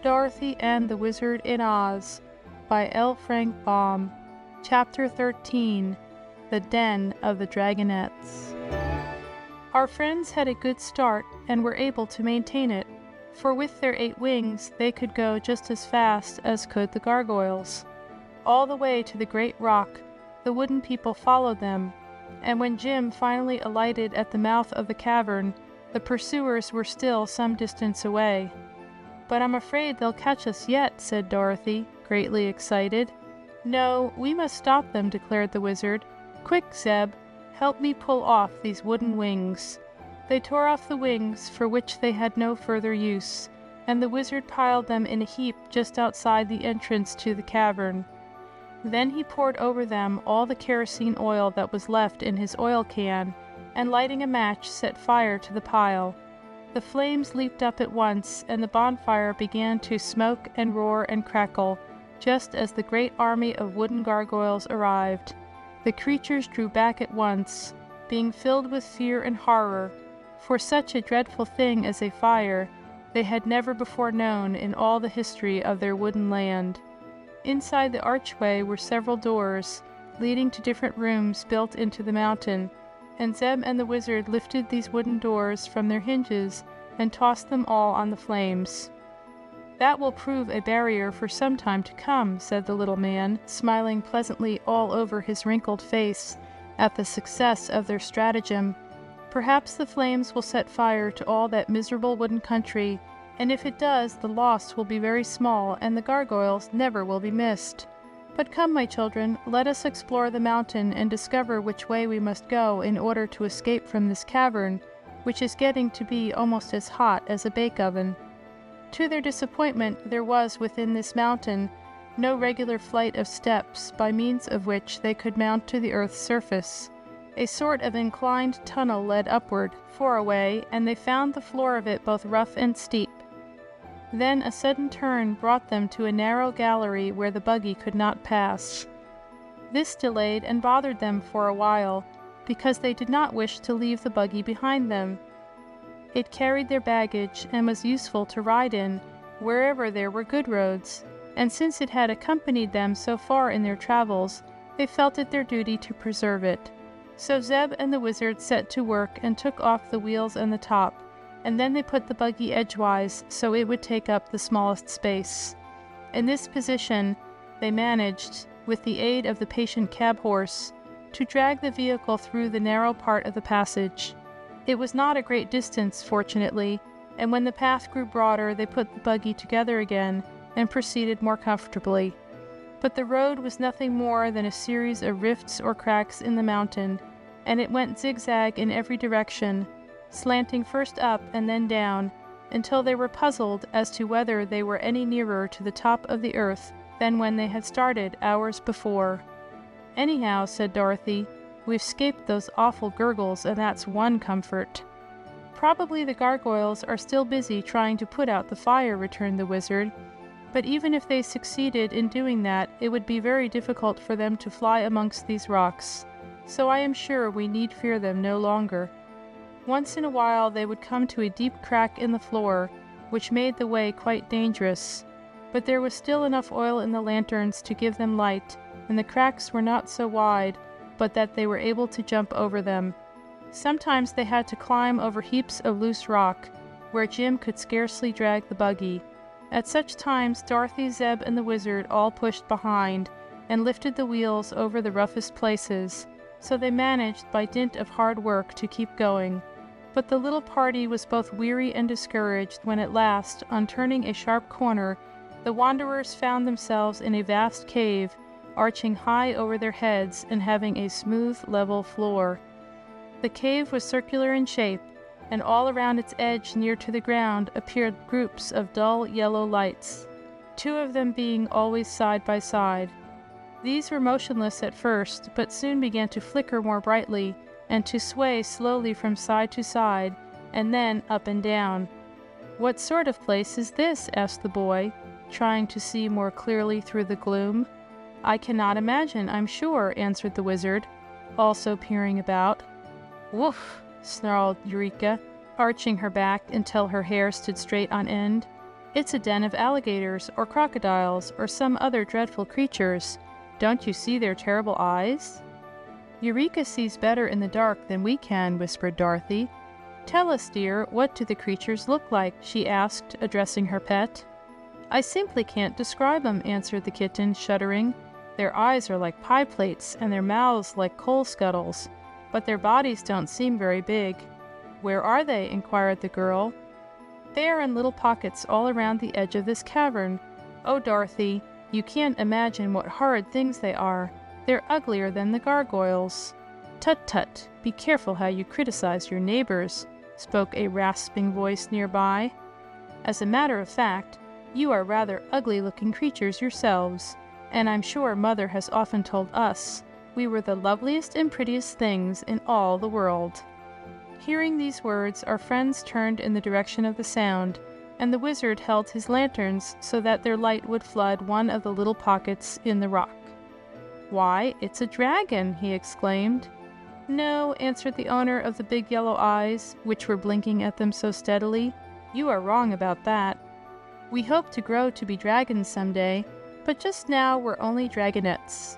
Dorothy and the Wizard in Oz by L. Frank Baum. Chapter 13. The Den of the Dragonettes. Our friends had a good start and were able to maintain it, for with their 8 wings they could go just as fast as could the gargoyles. All the way to the great rock, the wooden people followed them, and when Jim finally alighted at the mouth of the cavern, the pursuers were still some distance away. "But I'm afraid they'll catch us yet," said Dorothy, greatly excited. "No, we must stop them," declared the Wizard. "Quick, Zeb, help me pull off these wooden wings." They tore off the wings for which they had no further use, and the Wizard piled them in a heap just outside the entrance to the cavern. Then he poured over them all the kerosene oil that was left in his oil can, and lighting a match set fire to the pile. The flames leaped up at once, and the bonfire began to smoke and roar and crackle, just as the great army of wooden gargoyles arrived. The creatures drew back at once, being filled with fear and horror, for such a dreadful thing as a fire they had never before known in all the history of their wooden land. Inside the archway were several doors, leading to different rooms built into the mountain, and Zeb and the Wizard lifted these wooden doors from their hinges and tossed them all on the flames. "That will prove a barrier for some time to come," said the little man, smiling pleasantly all over his wrinkled face at the success of their stratagem. "Perhaps the flames will set fire to all that miserable wooden country, and if it does, the loss will be very small and the gargoyles never will be missed. But come, my children, let us explore the mountain and discover which way we must go in order to escape from this cavern, which is getting to be almost as hot as a bake-oven." To their disappointment, there was within this mountain no regular flight of steps by means of which they could mount to the earth's surface. A sort of inclined tunnel led upward for a way, and they found the floor of it both rough and steep. Then a sudden turn brought them to a narrow gallery where the buggy could not pass. This delayed and bothered them for a while, because they did not wish to leave the buggy behind them. It carried their baggage and was useful to ride in wherever there were good roads, and since it had accompanied them so far in their travels, they felt it their duty to preserve it. So Zeb and the Wizard set to work and took off the wheels and the top, and then they put the buggy edgewise so it would take up the smallest space. In this position, they managed, with the aid of the patient cab horse, to drag the vehicle through the narrow part of the passage. It was not a great distance, fortunately, and when the path grew broader, they put the buggy together again and proceeded more comfortably. But the road was nothing more than a series of rifts or cracks in the mountain, and it went zigzag in every direction, slanting first up and then down, until they were puzzled as to whether they were any nearer to the top of the earth than when they had started hours before. "Anyhow," said Dorothy, "we've escaped those awful gurgles, and that's one comfort." "Probably the gargoyles are still busy trying to put out the fire," returned the Wizard. "But even if they succeeded in doing that, it would be very difficult for them to fly amongst these rocks, so I am sure we need fear them no longer." Once in a while they would come to a deep crack in the floor, which made the way quite dangerous, but there was still enough oil in the lanterns to give them light, and the cracks were not so wide but that they were able to jump over them. Sometimes they had to climb over heaps of loose rock, where Jim could scarcely drag the buggy. At such times Dorothy, Zeb, and the Wizard all pushed behind, and lifted the wheels over the roughest places, so they managed by dint of hard work to keep going. But the little party was both weary and discouraged when at last, on turning a sharp corner, the wanderers found themselves in a vast cave, arching high over their heads and having a smooth, level floor. The cave was circular in shape, and all around its edge near to the ground appeared groups of dull yellow lights, 2 of them being always side by side. These were motionless at first, but soon began to flicker more brightly, and to sway slowly from side to side, and then up and down. "What sort of place is this?" asked the boy, trying to see more clearly through the gloom. "I cannot imagine, I'm sure," answered the Wizard, also peering about. "Woof!" snarled Eureka, arching her back until her hair stood straight on end. It's a den of alligators or crocodiles or some other dreadful creatures. Don't you see their terrible eyes?" "Eureka sees better in the dark than we can," whispered Dorothy. "Tell us, dear, what do the creatures look like?" she asked, addressing her pet. "I simply can't describe 'em," answered the kitten, shuddering. "Their eyes are like pie plates and their mouths like coal scuttles, but their bodies don't seem very big." "Where are they?" inquired the girl. "They are in little pockets all around the edge of this cavern. Oh, Dorothy, you can't imagine what horrid things they are. They're uglier than the gargoyles." "Tut tut, be careful how you criticize your neighbors," spoke a rasping voice nearby. "As a matter of fact, you are rather ugly-looking creatures yourselves, and I'm sure Mother has often told us we were the loveliest and prettiest things in all the world." Hearing these words, our friends turned in the direction of the sound, and the wizard held his lanterns so that their light would flood one of the little pockets in the rock. "Why, it's a dragon!" he exclaimed. "No," answered the owner of the big yellow eyes, which were blinking at them so steadily. "You are wrong about that. We hope to grow to be dragons someday, but just now we're only dragonettes."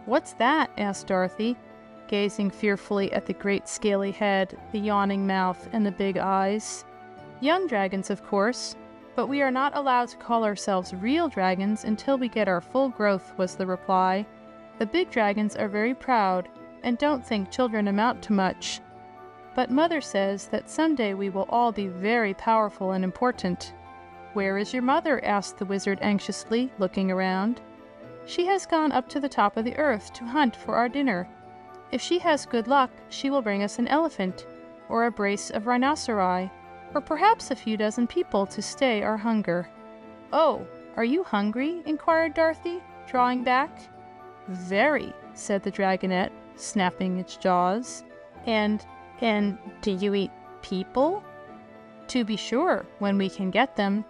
"What's that?" asked Dorothy, gazing fearfully at the great scaly head, the yawning mouth, and the big eyes. "Young dragons, of course, but we are not allowed to call ourselves real dragons until we get our full growth," was the reply. "The big dragons are very proud and don't think children amount to much. But Mother says that someday we will all be very powerful and important." "Where is your mother?" asked the wizard anxiously, looking around. "She has gone up to the top of the earth to hunt for our dinner. If she has good luck, she will bring us an elephant, or a brace of rhinoceri, or perhaps a few dozen people to stay our hunger." "Oh, are you hungry?" inquired Dorothy, drawing back. "Very," said the dragonette, snapping its jaws. And do you eat people?" "To be sure, when we can get them.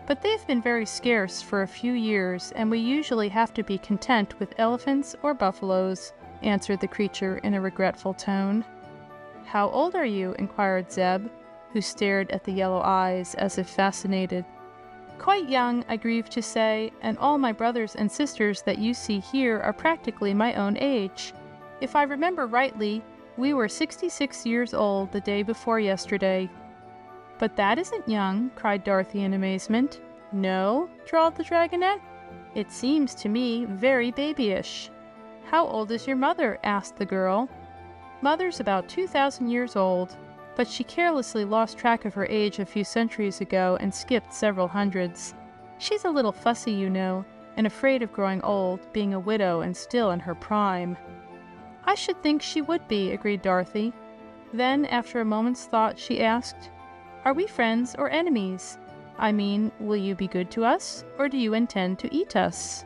But they've been very scarce for a few years, and we usually have to be content with elephants or buffaloes," answered the creature in a regretful tone. "How old are you?" inquired Zeb, who stared at the yellow eyes as if fascinated. "Quite young, I grieve to say, and all my brothers and sisters that you see here are practically my own age. If I remember rightly, we were 66 years old the day before yesterday." "But that isn't young," cried Dorothy in amazement. "No?" drawled the dragonette. "It seems to me very babyish." "How old is your mother?" asked the girl. "Mother's about 2,000 years old, but she carelessly lost track of her age a few centuries ago and skipped several hundreds. She's a little fussy, you know, and afraid of growing old, being a widow and still in her prime." "I should think she would be," agreed Dorothy. Then, after a moment's thought, she asked, "Are we friends or enemies? I mean, will you be good to us, or do you intend to eat us?"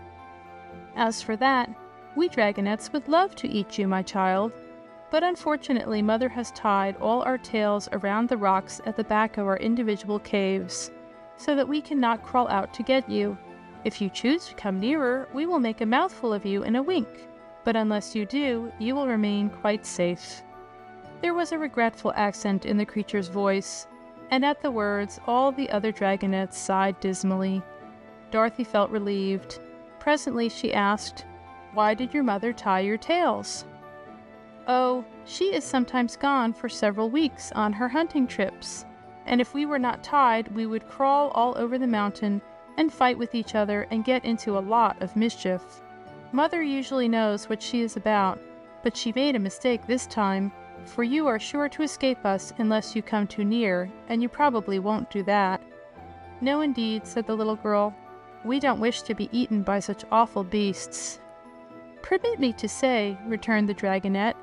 "As for that, we dragonettes would love to eat you, my child, but unfortunately Mother has tied all our tails around the rocks at the back of our individual caves, so that we cannot crawl out to get you. If you choose to come nearer, we will make a mouthful of you in a wink, but unless you do, you will remain quite safe." There was a regretful accent in the creature's voice, and at the words all the other dragonettes sighed dismally. Dorothy felt relieved. Presently she asked, "Why did your mother tie your tails?" "Oh, she is sometimes gone for several weeks on her hunting trips, and if we were not tied, we would crawl all over the mountain and fight with each other and get into a lot of mischief. Mother usually knows what she is about, but she made a mistake this time, for you are sure to escape us unless you come too near, and you probably won't do that." "No, indeed," said the little girl. "We don't wish to be eaten by such awful beasts." "Permit me to say," returned the dragonette,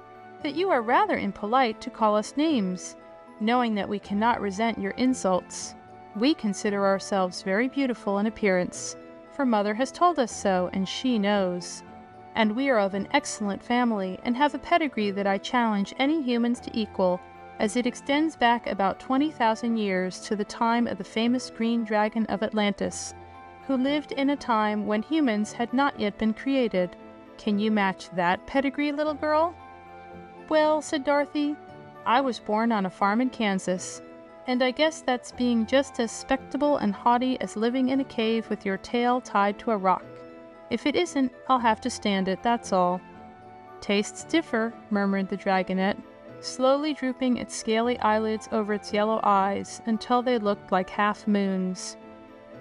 "that you are rather impolite to call us names, knowing that we cannot resent your insults. We consider ourselves very beautiful in appearance, for Mother has told us so, and she knows. And we are of an excellent family, and have a pedigree that I challenge any humans to equal, as it extends back about 20,000 years to the time of the famous green dragon of Atlantis, who lived in a time when humans had not yet been created. Can you match that pedigree, little girl?" "Well," said Dorothy, "I was born on a farm in Kansas, And I guess that's being just as spectable and haughty as living in a cave with your tail tied to a rock. If it isn't, I'll have to stand it, that's all." "Tastes differ," murmured the Dragonette, slowly drooping its scaly eyelids over its yellow eyes until they looked like half moons.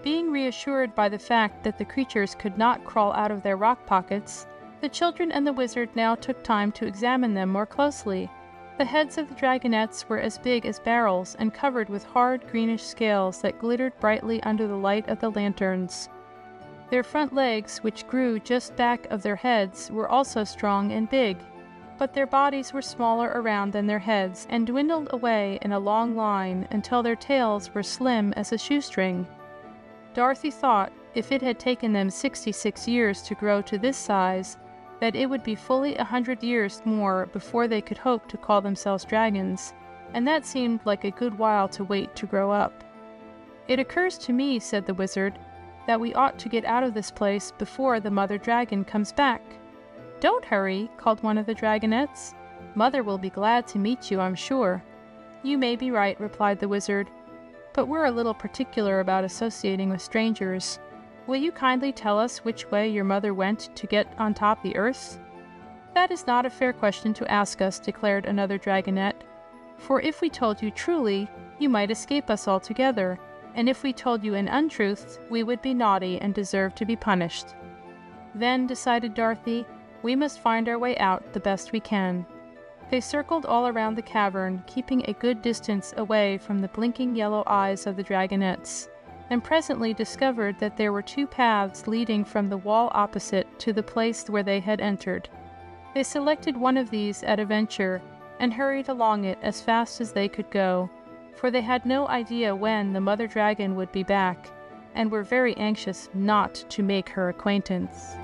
Being reassured by the fact that the creatures could not crawl out of their rock pockets, the children and the wizard now took time to examine them more closely. The heads of the Dragonettes were as big as barrels and covered with hard greenish scales that glittered brightly under the light of the lanterns. Their front legs, which grew just back of their heads, were also strong and big, but their bodies were smaller around than their heads and dwindled away in a long line until their tails were slim as a shoestring. Dorothy thought, if it had taken them 66 years to grow to this size, that it would be fully 100 years more before they could hope to call themselves dragons, and that seemed like a good while to wait to grow up. "It occurs to me," said the wizard, "that we ought to get out of this place before the mother dragon comes back." "Don't hurry," called one of the Dragonettes. "Mother will be glad to meet you, I'm sure." "You may be right," replied the wizard, "but we're a little particular about associating with strangers. Will you kindly tell us which way your mother went to get on top the earth?" "That is not a fair question to ask us," declared another Dragonette, "for if we told you truly, you might escape us altogether, and if we told you an untruth, we would be naughty and deserve to be punished." "Then," decided Dorothy, "we must find our way out the best we can." They circled all around the cavern, keeping a good distance away from the blinking yellow eyes of the Dragonettes, and presently discovered that there were two paths leading from the wall opposite to the place where they had entered. They selected one of these at a venture, and hurried along it as fast as they could go, for they had no idea when the mother dragon would be back, and were very anxious not to make her acquaintance.